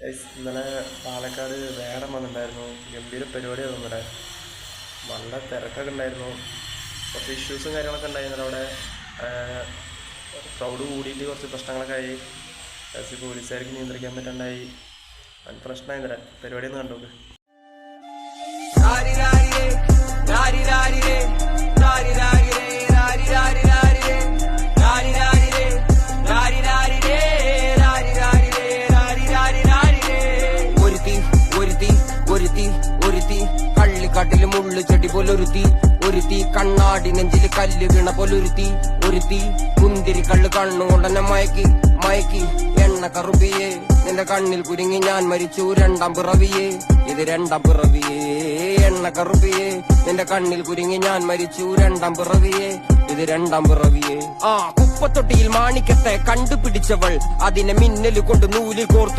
ഇന്നലെ പാലക്കാട് വേടം വന്നിട്ടുണ്ടായിരുന്നു. ഗംഭീര പരിപാടിയായിരുന്നു. ഇവിടെ നല്ല തിരക്കൊക്കെ ഉണ്ടായിരുന്നു. കുറച്ച് ഇഷ്യൂസും കാര്യങ്ങളൊക്കെ ഉണ്ടായിരുന്നു. അവിടെ ക്രൗഡ് കൂടിയിട്ട് കുറച്ച് പ്രശ്നങ്ങളൊക്കെ ആയി. പോലീസുകാർക്ക് നിയന്ത്രിക്കാൻ പറ്റാണ്ടായി. അത് പ്രശ്നമായിരുന്നില്ല. പരിപാടി ഒന്ന് കണ്ടോക്ക്. കള്ളിക്കാട്ടില് മുള്ളു ചെടി പോലൊരുത്തി കണ്ണാടി നെഞ്ചില് കല്ല് വീണ പോലൊരുത്തി മുന്തിരി കള്ള് കണ്ണുകൊണ്ടെന്നെ മയക്കി എണ്ണ കറുപ്പിയേ നിന്റെ കണ്ണിൽ കുരുങ്ങി ഞാൻ മരിച്ചു രണ്ടാം പിറവിയേ ഇത് രണ്ടാം പിറവിയേ എണ്ണ കറുപ്പിയേ നിന്റെ കണ്ണിൽ കുരുങ്ങി ഞാൻ മരിച്ചു രണ്ടാം പിറവിയേ ഇത് രണ്ടാം പിറവിയേ കുപ്പത്തൊട്ടിയിൽ മാണിക്കത്തെ കണ്ടുപിടിച്ചവൾ അതിനെ മിന്നല് കൊണ്ട് നൂലിൽ കോർത്ത്